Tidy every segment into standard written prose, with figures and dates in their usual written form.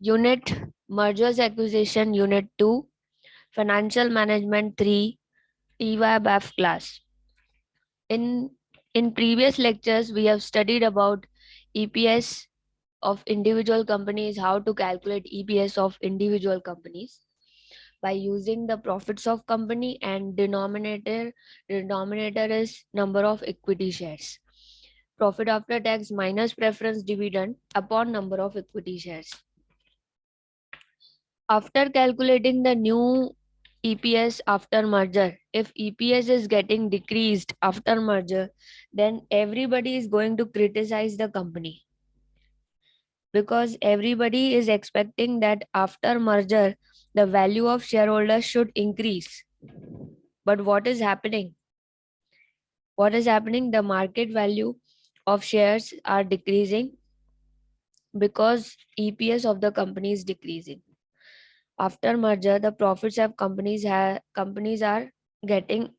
Unit Mergers Acquisition Unit 2, Financial Management 3, TYBAF class. In previous lectures, we have studied about EPS of individual companies, how to calculate EPS of individual companies by using the profits of company, and denominator is number of equity shares. Profit after tax minus preference dividend upon number of equity shares. After calculating the new EPS after merger, if EPS is getting decreased after merger, then everybody is going to criticize the company, because everybody is expecting that after merger the value of shareholders should increase. But what is happening? The market value of shares are decreasing because EPS of the company is decreasing. After merger, the profits of companies are getting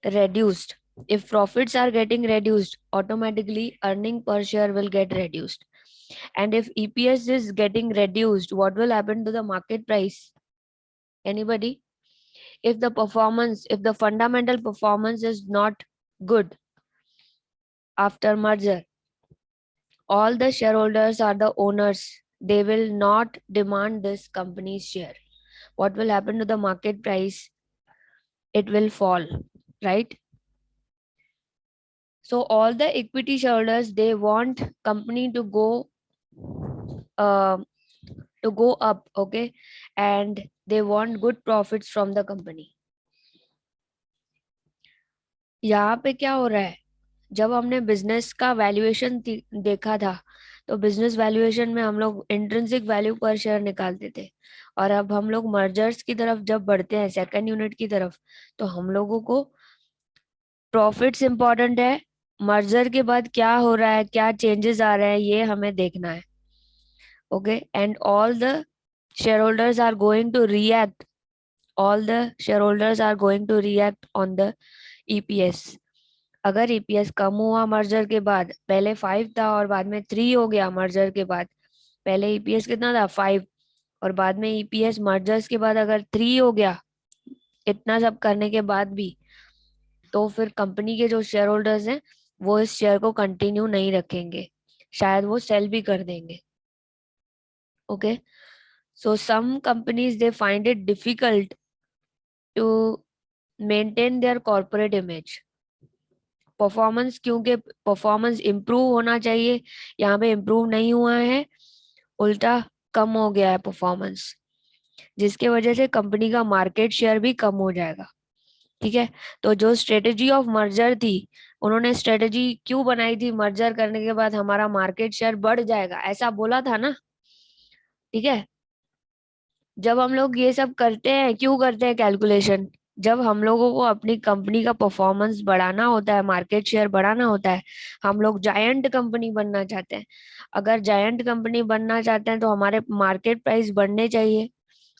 reduced. If profits are getting reduced, automatically earning per share will get reduced. And if EPS is getting reduced, what will happen to the market price? Anybody? If the fundamental performance is not good after merger, all the shareholders are the owners. They will not demand this company's share. What will happen to the market price? It will fall, right? So all the equity shareholders, they want company to go up, okay, and they want good profits from the company. यहाँ पे क्या हो रहा है? जब हमने business का valuation देखा था, तो बिजनेस वैल्यूएशन में हम लोग इंट्रिंसिक वैल्यू पर शेयर निकालते थे, और अब हम लोग मर्जर्स की तरफ जब बढ़ते हैं, सेकंड यूनिट की तरफ, तो हम लोगों को प्रॉफिट्स इंपॉर्टेंट है, मर्जर के बाद क्या हो रहा है, क्या चेंजेस आ रहे हैं, ये हमें देखना है. Okay, and all the shareholders are going to react on the EPS. अगर EPS कम हुआ मर्जर के बाद, पहले 5 था और बाद में 3 हो गया मर्जर के बाद, पहले EPS कितना था 5, और बाद में EPS मर्जर्स के बाद अगर 3 हो गया, इतना सब करने के बाद भी, तो फिर कंपनी के जो शेयर होल्डर्स हैं वो इस शेयर को कंटिन्यू नहीं रखेंगे, शायद वो सेल भी कर देंगे. Okay, so some companies they find it difficult to maintain their corporate image. Performance, क्योंकि परफॉर्मेंस इम्प्रूव होना चाहिए, यहाँ पे इम्प्रूव नहीं हुआ है, उल्टा कम हो गया है परफॉर्मेंस, जिसके वजह से कंपनी का मार्केट शेयर भी कम हो जाएगा. ठीक है, तो जो स्ट्रेटेजी ऑफ मर्जर थी, उन्होंने स्ट्रेटेजी क्यों बनाई थी? मर्जर करने के बाद हमारा मार्केट शेयर बढ़ जाएगा, ऐसा बोला था ना. ठीक है, जब हम लोग ये सब करते हैं, क्यों करते हैं कैलकुलेशन? जब हम लोगों को अपनी कंपनी का परफॉर्मेंस बढ़ाना होता है, मार्केट शेयर बढ़ाना होता है, हम लोग जायंट कंपनी बनना चाहते हैं. अगर जायंट कंपनी बनना चाहते हैं तो हमारे मार्केट प्राइस बढ़ने चाहिए,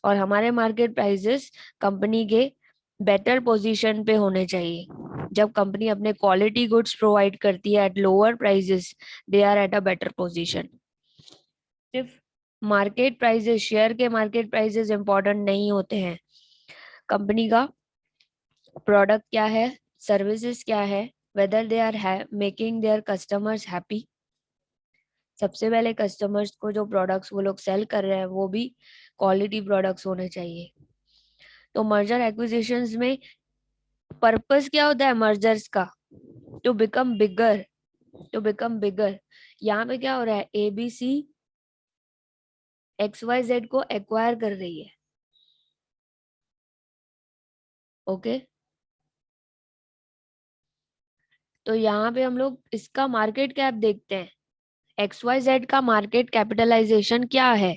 और हमारे मार्केट प्राइसेस कंपनी के बेटर पोजीशन पे होने चाहिए. जब कंपनी अपने क्वालिटी गुड्स प्रोवाइड करती है at lower prices, they are at a better position. सिर्फ मार्केट प्राइसेस, शेयर के मार्केट प्राइसेस इंपॉर्टेंट नहीं होते हैं. कंपनी का प्रोडक्ट क्या है, सर्विसेज क्या है, whether they are making their customers happy. सबसे पहले कस्टमर्स को जो प्रोडक्ट्स वो लोग सेल कर रहे हैं वो भी क्वालिटी प्रोडक्ट्स होने चाहिए. तो मर्जर एक्विजिशंस में पर्पस क्या होता है मर्जर्स का? To become bigger. यहाँ पे क्या हो रहा है? ABC XYZ को एक्वायर कर रही है. ओके, तो यहाँ पे हम लोग इसका मार्केट कैप देखते हैं. XYZ का मार्केट कैपिटलाइजेशन क्या है?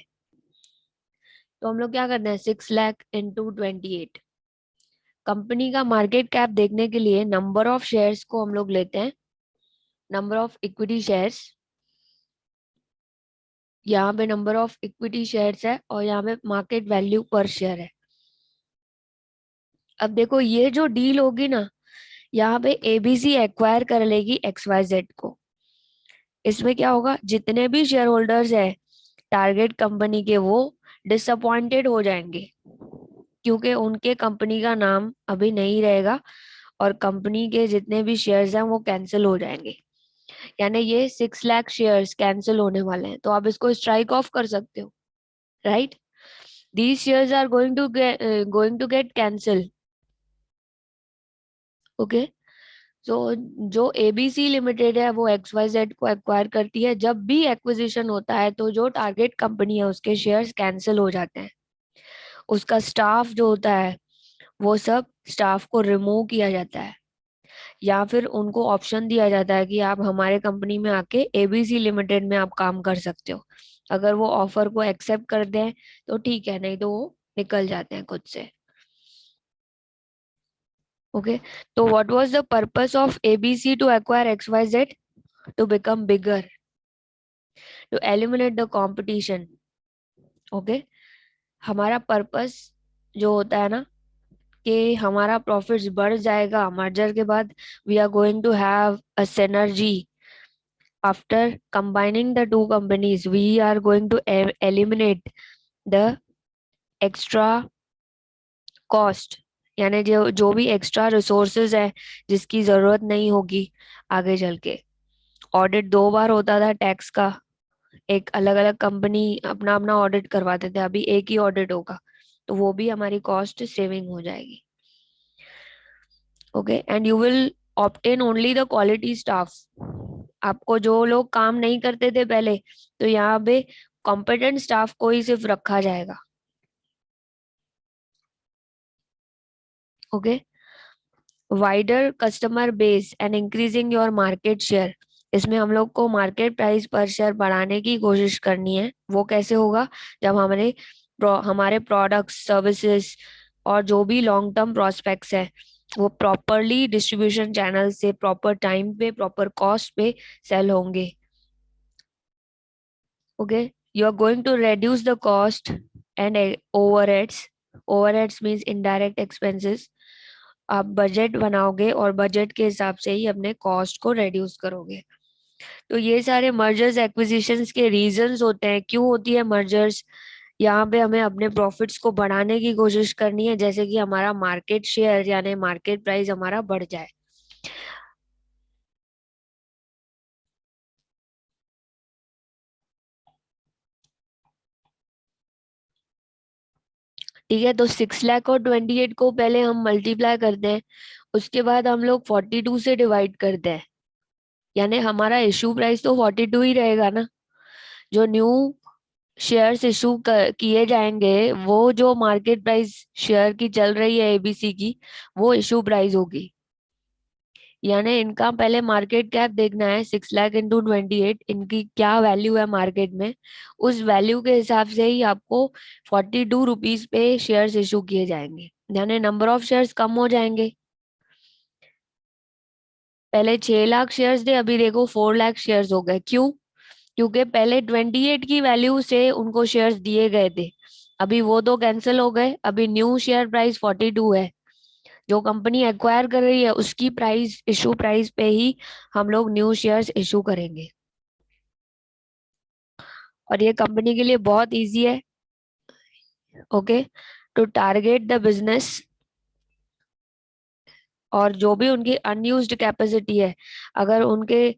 तो हम लोग क्या करते हैं, 6 लाख इंटू 28. कंपनी का मार्केट कैप देखने के लिए नंबर ऑफ शेयर्स को हम लोग लेते हैं, नंबर ऑफ इक्विटी शेयर्स. यहाँ पे नंबर ऑफ इक्विटी शेयर्स है और यहाँ पे मार्केट वैल्यू पर शेयर है. अब देखो, ये जो डील होगी ना, यहाँ पे ABC एक्वायर कर लेगी XYZ को. इसमें क्या होगा, जितने भी शेयर होल्डर्स है टारगेट कंपनी के वो डिसअपॉइंटेड हो जाएंगे, क्योंकि उनके कंपनी का नाम अभी नहीं रहेगा और कंपनी के जितने भी शेयर्स हैं वो कैंसिल हो जाएंगे। यानी ये 6 लाख शेयर्स कैंसिल होने वाले हैं, तो आप इसको स्ट्राइक ऑफ कर सकते हो, right. These shares are going to get cancel. Okay. तो जो एबीसी लिमिटेड है वो XYZ को एक्वायर करती है। जब भी एक्विजिशन होता है तो जो टारगेट कंपनी है उसके शेयर्स कैंसिल हो जाते हैं। उसका स्टाफ जो होता है वो सब स्टाफ को रिमूव किया जाता है, या फिर उनको ऑप्शन दिया जाता है कि आप हमारे कंपनी में आके एबीसी लिमिटेड में आप काम कर सकते हो। अगर वो ऑफर को एक्सेप्ट कर दें तो ठीक है, नहीं तो वो निकल जाते हैं खुद से। ओके। तो what was the purpose of ABC to acquire XYZ? To become bigger, to eliminate the competition. Okay. हमारा पर्पस जो होता है ना कि हमारा प्रॉफिट्स बढ़ जाएगा मर्जर के बाद। We are going to have a synergy after combining the two companies. We are going to eliminate the extra cost, यानी जो जो भी एक्स्ट्रा रिसोर्सेज है जिसकी जरूरत नहीं होगी आगे चल के। ऑडिट 2 बार होता था टैक्स का, एक अलग अलग कंपनी अपना अपना ऑडिट करवाते थे, अभी एक ही ऑडिट होगा, तो वो भी हमारी कॉस्ट सेविंग हो जाएगी। Okay. And you will obtain only the quality staff. आपको जो लोग काम नहीं करते थे पहले, तो यहाँ पे कॉम्पिटेंट स्टाफ को ही सिर्फ रखा जाएगा। Okay. Wider customer base and increasing your market share. इसमें हम लोग को मार्केट प्राइस पर शेयर बढ़ाने की कोशिश करनी है। वो कैसे होगा? जब हमारे प्रोडक्ट्स, सर्विसेज और जो भी लॉन्ग टर्म प्रोस्पेक्ट्स है वो प्रॉपरली डिस्ट्रीब्यूशन चैनल से प्रॉपर टाइम पे, प्रॉपर कॉस्ट पे सेल होंगे। Okay. You are going to reduce the cost and overheads. Overheads means indirect expenses. आप बजट बनाओगे और बजट के हिसाब से ही अपने कॉस्ट को रेड्यूस करोगे। तो ये सारे मर्जर्स एक्विजिशंस के रीजंस होते हैं, क्यों होती है मर्जर्स। यहाँ पे हमें अपने प्रॉफिट्स को बढ़ाने की कोशिश करनी है, जैसे कि हमारा मार्केट शेयर यानी मार्केट प्राइस हमारा बढ़ जाए। ठीक है, तो 6 लाख और 28 को पहले हम मल्टीप्लाई करते हैं, उसके बाद हम लोग 42 से डिवाइड करते हैं, यानी हमारा इशू प्राइस तो 42 ही रहेगा ना। जो न्यू शेयर्स इशू किए जाएंगे वो जो मार्केट प्राइस शेयर की चल रही है एबीसी की, वो इशू प्राइस होगी। यानी इनका पहले मार्केट कैप देखना है, 6 लाख × 28 इनकी क्या वैल्यू है मार्केट में। उस वैल्यू के हिसाब से ही आपको 42 रुपीज पे शेयर्स इशू किए जाएंगे, यानी नंबर ऑफ शेयर्स कम हो जाएंगे। पहले 6 लाख शेयर्स थे, अभी देखो 4 लाख शेयर्स हो गए। क्यों? क्योंकि पहले 28 की वैल्यू से उनको शेयर्स दिए गए थे, अभी वो तो कैंसिल हो गए। अभी न्यू शेयर प्राइस 42 है। जो कंपनी एक्वायर कर रही है उसकी प्राइस, इशू प्राइस पे ही हम लोग न्यू शेयर्स इशू करेंगे। और ये कंपनी के लिए बहुत इजी है। Okay. To target the business, और जो भी उनकी अनयूज्ड कैपेसिटी है, अगर उनके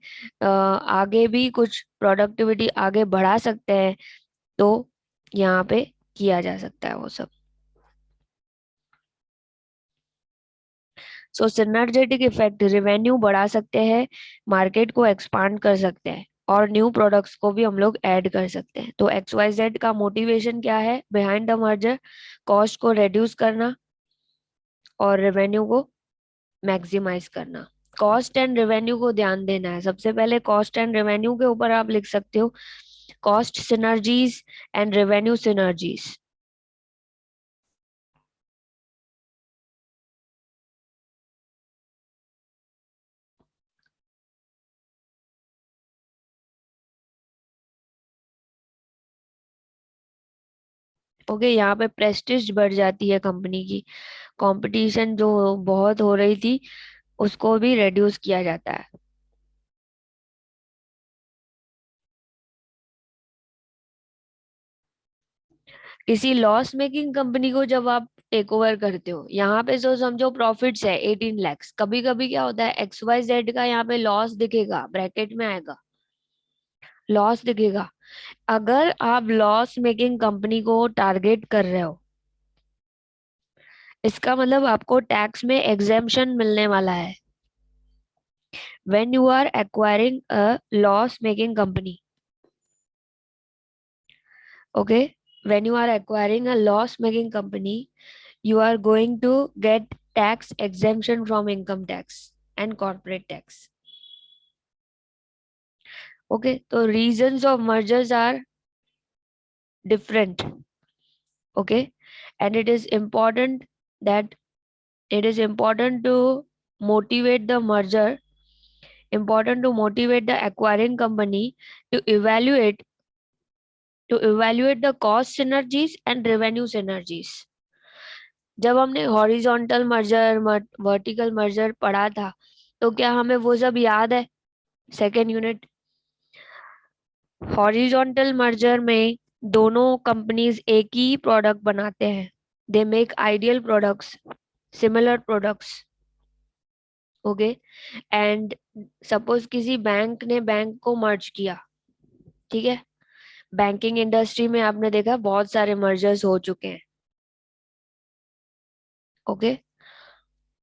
आगे भी कुछ प्रोडक्टिविटी आगे बढ़ा सकते हैं तो यहाँ पे किया जा सकता है वो सब। सो सिनर्जेटिक इफेक्ट, रेवेन्यू बढ़ा सकते हैं, मार्केट को एक्सपांड कर सकते हैं, और न्यू प्रोडक्ट्स को भी हम लोग ऐड कर सकते हैं। तो XYZ का मोटिवेशन क्या है बिहाइंड द मर्जर? कॉस्ट को रेड्यूस करना और रेवेन्यू को मैक्सिमाइज करना। कॉस्ट एंड रेवेन्यू को ध्यान देना है। सबसे पहले कॉस्ट एंड रेवेन्यू के ऊपर आप लिख सकते हो cost synergies and revenue synergies. Okay. यहाँ पे प्रेस्टिज बढ़ जाती है कंपनी की, कंपटीशन जो बहुत हो रही थी उसको भी रेड्यूस किया जाता है। किसी लॉस मेकिंग कंपनी को जब आप टेक ओवर करते हो, यहाँ पे जो समझो प्रॉफिट्स है 18 lakhs, कभी कभी क्या होता है XYZ का यहाँ पे लॉस दिखेगा, ब्रैकेट में आएगा लॉस दिखेगा। अगर आप लॉस मेकिंग कंपनी को टारगेट कर रहे हो, इसका मतलब आपको टैक्स में एग्जेम्पशन मिलने वाला है when you are acquiring a loss making company. Okay, when you are acquiring a loss making company, you are going to get tax exemption from income tax and corporate tax. Okay, so reasons of mergers are different. Okay, and it is important to motivate the merger, important to motivate the acquiring company to evaluate the cost synergies and revenue synergies. जब हमने horizontal merger vertical merger पढ़ा था, तो क्या हमें वो सब याद है? सेकेंड यूनिट, हॉरिजॉन्टल मर्जर में दोनों कंपनीज एक ही प्रोडक्ट बनाते हैं, they make ideal products, similar products. Okay, and suppose किसी बैंक ने बैंक को मर्ज किया, ठीक है, बैंकिंग इंडस्ट्री में आपने देखा बहुत सारे मर्जर्स हो चुके हैं। ओके,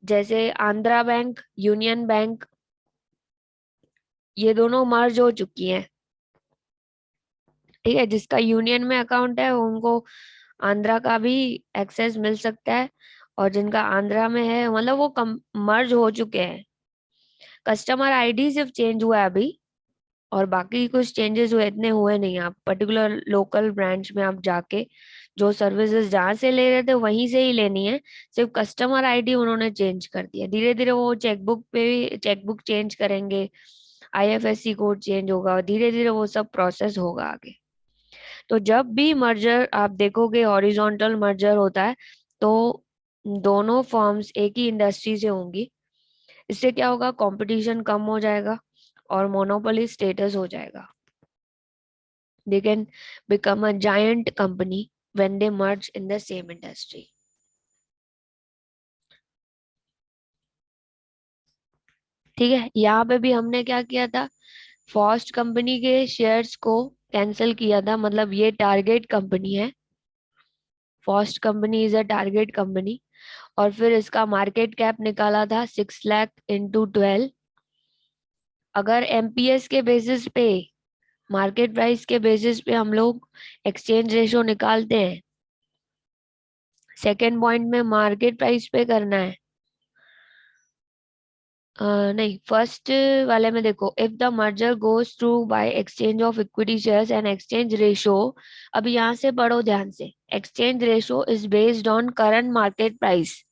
जैसे आंध्रा बैंक, यूनियन बैंक, ये दोनों मर्ज हो चुकी हैं। ठीक है, जिसका यूनियन में अकाउंट है उनको आंध्रा का भी एक्सेस मिल सकता है, और जिनका आंध्रा में है मतलब वो मर्ज हो चुके हैं। कस्टमर आईडी सिर्फ चेंज हुआ है अभी, और बाकी कुछ चेंजेस हुए इतने हुए नहीं। आप पर्टिकुलर लोकल ब्रांच में आप जाके जो सर्विसेज जहाँ से ले रहे थे वहीं से ही लेनी है, सिर्फ कस्टमर आईडी उन्होंने चेंज कर दिया। धीरे धीरे वो चेकबुक पे भी चेकबुक चेंज करेंगे, IFSC कोड चेंज होगा, और धीरे धीरे वो सब प्रोसेस होगा आगे। तो जब भी मर्जर आप देखोगे हॉरिजॉन्टल मर्जर होता है, तो दोनों फर्म्स एक ही इंडस्ट्री से होंगी। इससे क्या होगा, कंपटीशन कम हो जाएगा और मोनोपोली स्टेटस हो जाएगा। They can become a giant company when they merge in the same industry. ठीक है, यहाँ पे भी हमने क्या किया था, फर्स्ट कंपनी के शेयर्स को कैंसिल किया था, मतलब ये टारगेट कंपनी है, first company is a target company. और फिर इसका मार्केट कैप निकाला था 6 लाख इंटू 12। अगर MPS के बेसिस पे, मार्केट प्राइस के बेसिस पे हम लोग एक्सचेंज रेशो निकालते हैं, सेकेंड पॉइंट में मार्केट प्राइस पे करना है। नहीं, फर्स्ट वाले में देखो, if the merger goes through by exchange of equity shares and exchange ratio, अब यहाँ से पढ़ो ध्यान से, exchange ratio is based on current market price.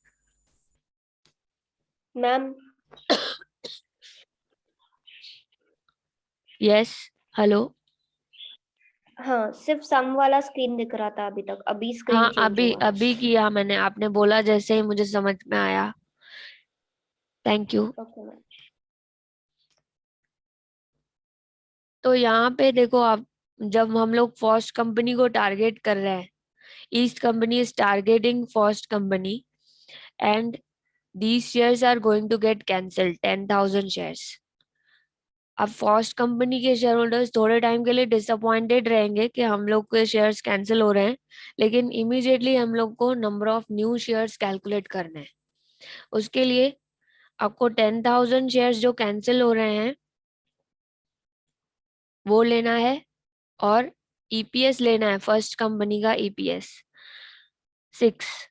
Ma'am yes, hello. हाँ, सिर्फ सम वाला स्क्रीन दिख रहा था अभी तक, अभी स्क्रीन हाँ, चेंज अभी हुआ है। अभी किया मैंने, आपने बोला जैसे ही मुझे समझ में आया। Thank you. Okay ma'am. तो यहाँ पे देखो आप, जब हम लोग फर्स्ट कंपनी को टारगेट कर रहे हैं, east company is targeting first company, and these shares are going to get cancelled, 10,000 shares। अब फर्स्ट कंपनी के शेयर होल्डर्स थोड़े टाइम के लिए डिसअपॉइंटेड रहेंगे कि हम लोग के शेयर्स कैंसिल हो रहे हैं, लेकिन इमीडिएटली हम लोग को number of new shares calculate करने हैं। उसके लिए आपको 10,000 शेयर्स जो कैंसिल हो रहे हैं वो लेना है, और EPS लेना है, फर्स्ट कंपनी का EPS 6।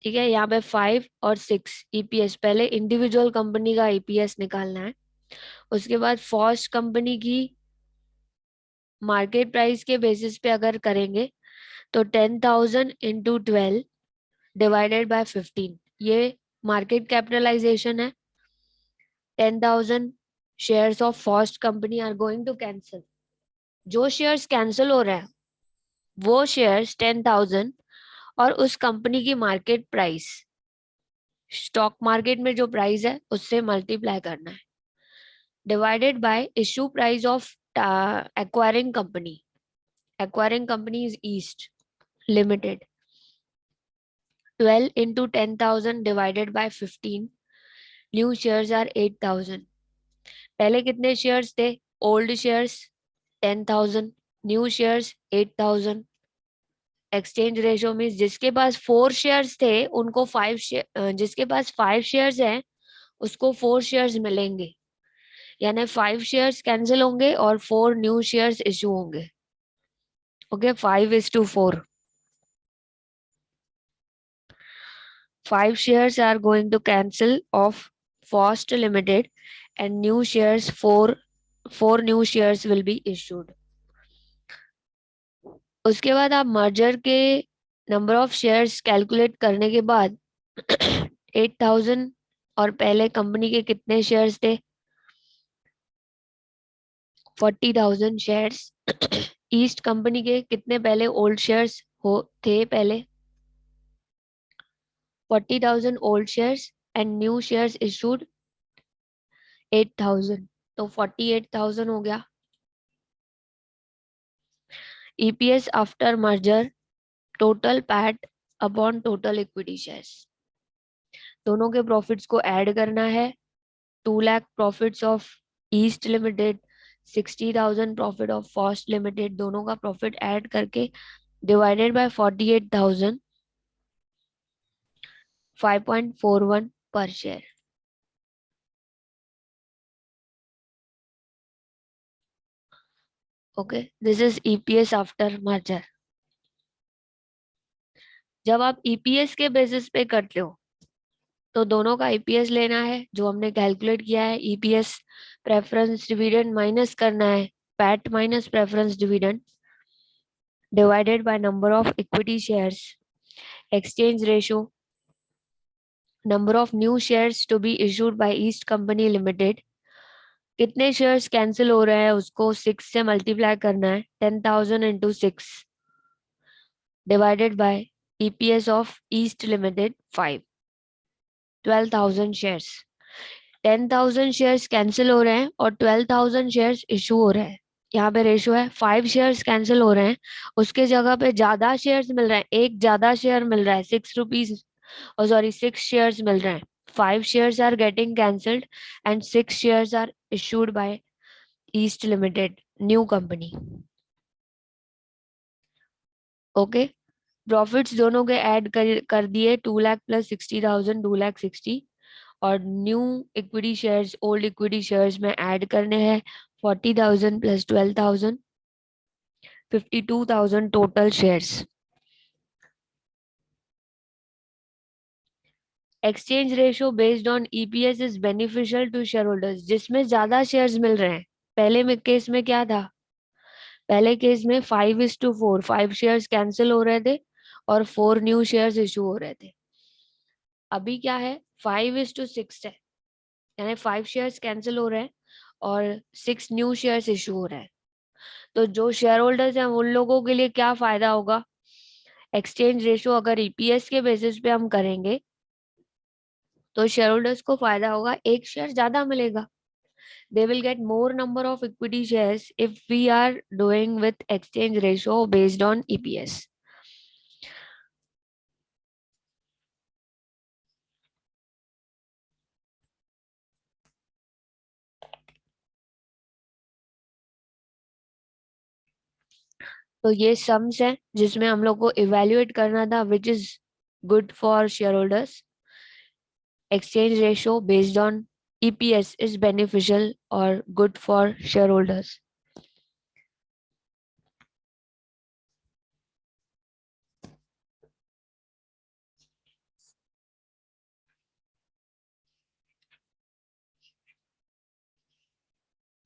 ठीक है, यहाँ पे 5 और 6 EPS, पहले इंडिविजुअल कंपनी का EPS निकालना है। उसके बाद फर्स्ट कंपनी की मार्केट प्राइस के बेसिस पे अगर करेंगे तो 10,000 इंटू 12 डिवाइडेड बाय 15, ये मार्केट कैपिटलाइजेशन है। 10,000 shares of first company are going to cancel. जो शेयर्स कैंसिल हो रहे हैं वो शेयर्स 10,000 और उस कंपनी की मार्केट प्राइस, स्टॉक मार्केट में जो प्राइस है उससे मल्टीप्लाई करना है, divided by issue price of acquiring company. Acquiring company is East Limited. 12 into 10,000 divided by 15. New shares are 8,000. पहले कितने शेयर्स थे? Old shares 10,000, new shares 8,000. Exchange ratio means जिसके पास 4 शेयर्स थे उनको 5 शेयर, जिसके पास 5 शेयर्स हैं उसको 4 शेयर्स मिलेंगे, यानी 5 शेयर्स कैंसिल होंगे और 4 न्यू शेयर्स इशू होंगे. Okay, 5:4. 5 shares are going to cancel of Fost Limited and new shares, 4 new shares will be issued. उसके बाद आप मर्जर के नंबर ऑफ शेयर्स कैलकुलेट करने के बाद 8,000 और पहले कंपनी के कितने शेयर्स थे? 40,000 शेयर्स. ईस्ट कंपनी के कितने पहले ओल्ड शेयर्स हो थे? पहले 40,000 old shares and new shares issued 8,000, तो 48,000 हो गया. EPS after merger total PAT upon total equity shares. दोनों के प्रॉफिट्स को ऐड करना है. 2 lakh profits of East Limited, 60,000 profit of Fast Limited, दोनों का प्रॉफिट ऐड करके divided by 48,000, 5.41 per share. Okay, this is EPS after merger. जब आप EPS के बेसिस पे करते हो तो दोनों का EPS लेना है जो हमने कैलकुलेट किया है. EPS प्रेफरेंस डिविडेंड माइनस करना है, PAT minus preference dividend divided by number of equity shares, exchange ratio, number of new shares to be issued by East company Limited. कितने शेयर्स कैंसिल हो रहे हैं उसको 6 से मल्टीप्लाई करना है. 10,000 into 6 divided by EPS of East limited 5. 12,000 shares. 10,000 shares cancel हो रहे हैं और 12,000 शेयर्स इशू हो रहे हैं. यहाँ पे रेशो है 5 शेयर्स कैंसिल हो रहे हैं, उसके जगह पे ज्यादा शेयर्स मिल रहे हैं, एक ज्यादा शेयर मिल रहा है, 6 रुपीज, और सॉरी 6 शेयर्स मिल रहे हैं. 5 shares are getting cancelled and 6 shares are issued by East Limited, new company. Okay, profits दोनों के ऐड कर दिए. 2 लाख प्लस 60,000, 2 लाख 60, और new equity shares old equity shares में ऐड करने हैं 40,000 plus 12,000, 52,000 total shares. Exchange ratio based on EPS is beneficial to share holders. जिसमें ज्यादा शेयर्स मिल रहे हैं, पहले में केस में क्या था? पहले केस में 5:4, 5 शेयर्स कैंसिल हो रहे थे और 4 न्यू शेयर्स इशू हो रहे थे. अभी क्या है? 5:6 है, यानी 5 शेयर्स कैंसिल हो रहे हैं और 6 न्यू शेयर्स इशू हो रहे हैं. तो जो शेयर होल्डर्स हैं उन लोगों के लिए क्या फायदा होगा? एक्सचेंज रेशियो अगर EPS के बेसिस पे हम करेंगे तो शेयर होल्डर्स को फायदा होगा, एक शेयर ज्यादा मिलेगा. They will get more number of equity shares if we are doing with exchange ratio based on EPS. तो ये सम्स है जिसमें हम लोग को इवेल्युएट करना था which is good for share holders. Exchange ratio based on EPS is beneficial or good for shareholders.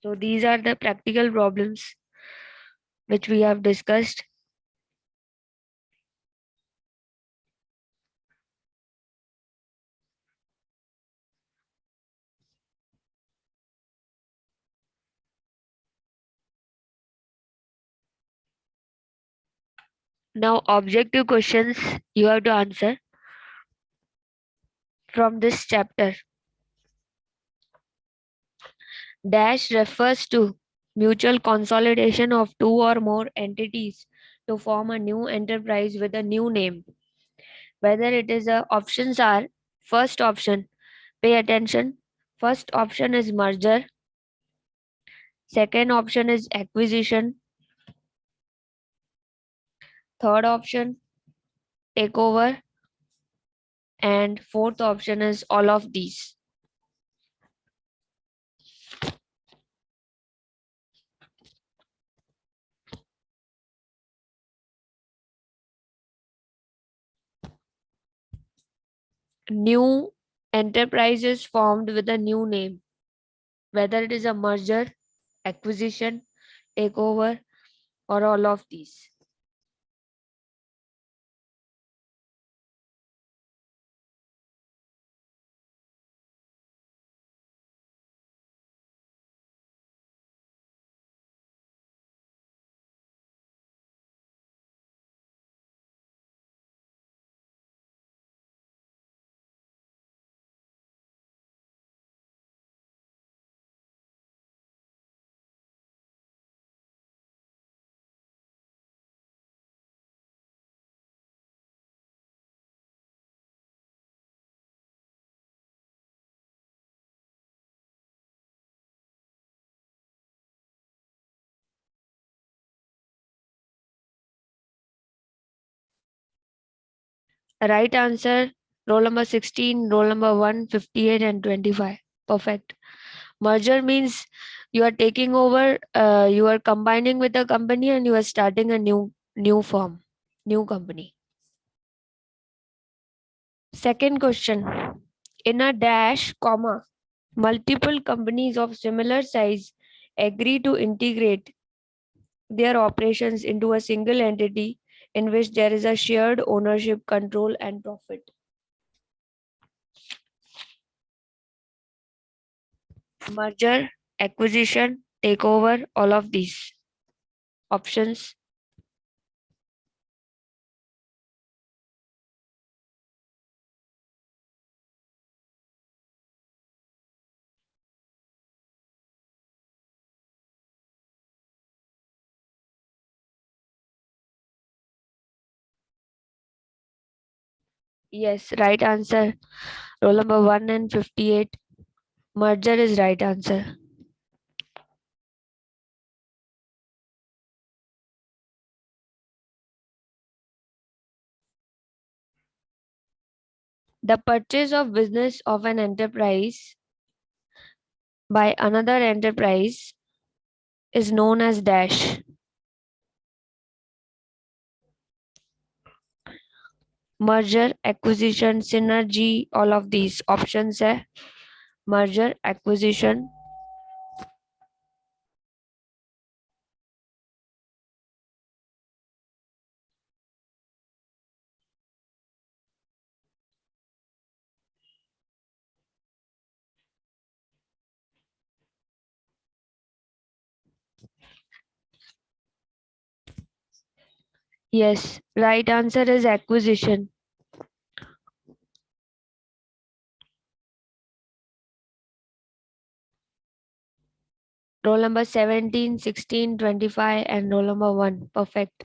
So these are the practical problems which we have discussed. Now objective questions you have to answer from this chapter. Dash refers to mutual consolidation of two or more entities to form a new enterprise with a new name. Whether it is a options are first option, pay attention. First option is merger, second option is acquisition, third option takeover, and fourth option is all of these. New enterprises formed with a new name, whether it is a merger, acquisition, takeover, or all of these. Right answer, roll number 16, roll number 1, 58, and 25. Perfect. Merger means you are taking over, you are combining with a company and you are starting a new firm, new company. Second question. In a dash, comma, multiple companies of similar size agree to integrate their operations into a single entity in which there is a shared ownership, control, and profit. Merger, acquisition, takeover, all of these options. Yes, right answer. Roll number 1 and 58. Merger is right answer. The purchase of business of an enterprise by another enterprise is known as dash. Merger, acquisition, synergy, all of these options है. Merger, acquisition. Yes, right answer is acquisition. Roll number 17, 16, 25, and roll number 1. Perfect.